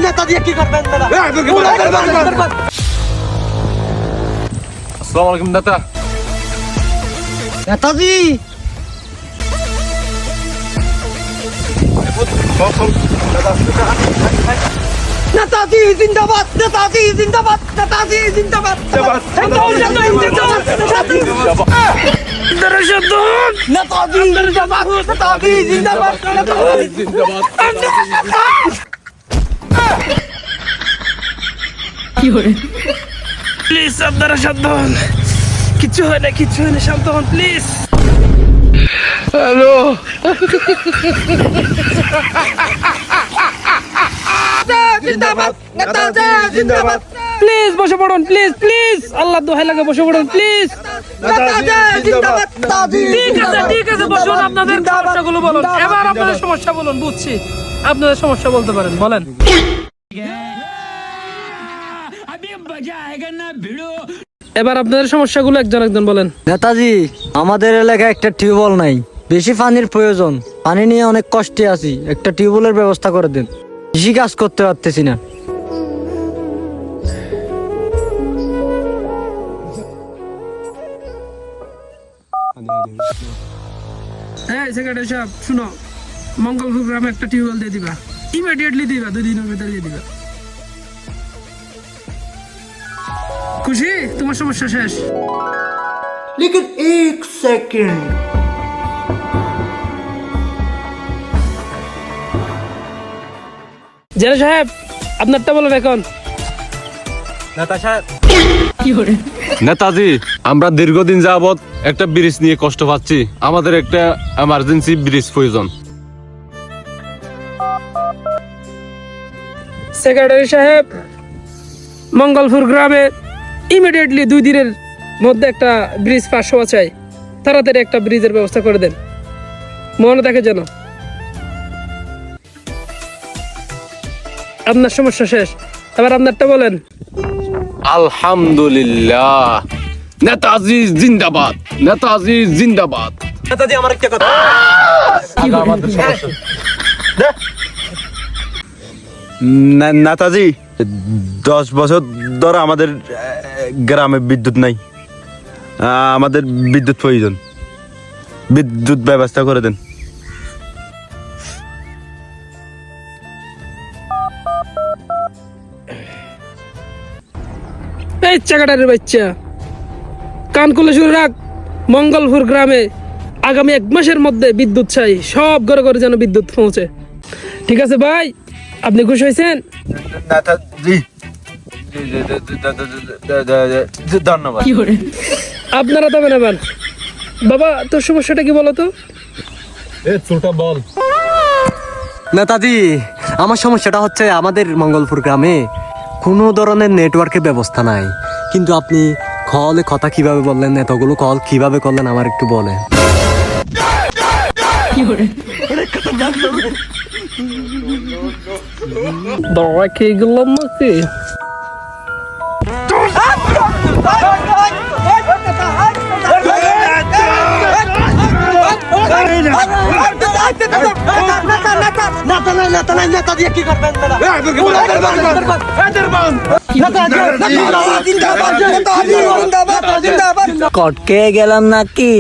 নেতা দিয়ে কি করবেন? আসসালামু আলাইকুম নেতা। নেতাজি নেতাজি জিন্দাবাদ, নেতাজি জিন্দাবাদ, নেতাজি জিন্দাবাদ। নেতাজি জিন্দাবাদ, নেতাজি জিন্দাবাদ। প্লিজ আপনারা শান্ত হন, কিচ্ছু হয় না, কিচ্ছু হয় না, শান্ত হন প্লিজ। হ্যালো, জিন্দাবাদ, নেতাজি জিন্দাবাদ। প্লিজ বসে পড়ুন, প্লিজ প্লিজ, আল্লাহ দোহাই লাগে বসে পড়ুন প্লিজ। নেতাজি জিন্দাবাদ, নেতাজি ঠিক আছে ঠিক আছে, বসুন, আপনাদের সমস্যাগুলো বলুন। এবার আপনাদের সমস্যা বলুন, বুঝছি আপনাদের সমস্যা বলতে পারেন, বলেন। এবার আপনাদের সমস্যাগুলো একজন একজন বলেন। নেতাজি, আমাদের এলাকায় একটা টিউবওয়েল নাই, বেশি পানির প্রয়োজন, পানি নিয়ে অনেক কষ্টে আছি, একটা টিউবওয়েলের ব্যবস্থা করে দেন, বেশি কাজ করতে পারতেছি না। হ্যাঁ সেক্রেটারি সাহেব, শুনো, মঙ্গলপুর গ্রামে একটা টিউবওয়েল দিয়ে দিবা, ইমিডিয়েটলি দিবা, 2 দিনের ভিতরে দিয়ে দিবা। খুশি? তোমার সমস্যা শেষ। लेकिन एक सेकंड, জেলা সাহেব আপনারটা বলেন এখন। নেতাজি, আমরা দীর্ঘদিন যাবত একটা ব্রিজ নিয়ে কষ্ট পাচ্ছি, আমাদের একটা এমার্জেন্সি ব্রিজ প্রয়োজন। সেক্রেটারি সাহেব, মঙ্গলপুর গ্রামে ইমিডিয়েটলি 2 দিনের মধ্যে একটা ব্রিজ পাস হওয়া চাই, তাড়াতাড়ি একটা ব্রিজের ব্যবস্থা করে দেন, মনে থাকে যেন। আপনার সমস্যা শেষ, এবার আপনারটা বলেন। আলহামদুলিল্লাহ, নেতাজি জিন্দাবাদ, নেতাজি জিন্দাবাদ। নেতাজি আমার একটা কথা, আমাদের সমস্যা নেতাজি, 10 বছর ধরে আমাদের গ্রামে বিদ্যুৎ নাই, আমাদের বিদ্যুৎ প্রয়োজন, বিদ্যুৎ ব্যবস্থা করে দেন। এই চাকাটারের বাচ্চা, কান খুলে শুনে রাখ, মঙ্গলপুর গ্রামে আগামী 1 মাসের মধ্যে বিদ্যুৎ চাই, সব ঘরে ঘরে যেন বিদ্যুৎ পৌঁছে। ঠিক আছে ভাই, আপনি খুশি হয়েছেন? নেতাজি, ধন্যবাদ। আপনারা তবে নেবেন। বাবা, তোর সমস্যাটা কি বলো তো? বল। নেতাজি, আমার সমস্যাটা হচ্ছে আমাদের মঙ্গলপুর গ্রামে কোনো ধরনের নেটওয়ার্কের ব্যবস্থা নাই, কিন্তু আপনি কলে কথা কিভাবে বললেন, এতগুলো কল কিভাবে করলেন আমার একটু বলেন। দয়া খেয়ে গেলাম নাকি? কটকে গেলাম নাকি?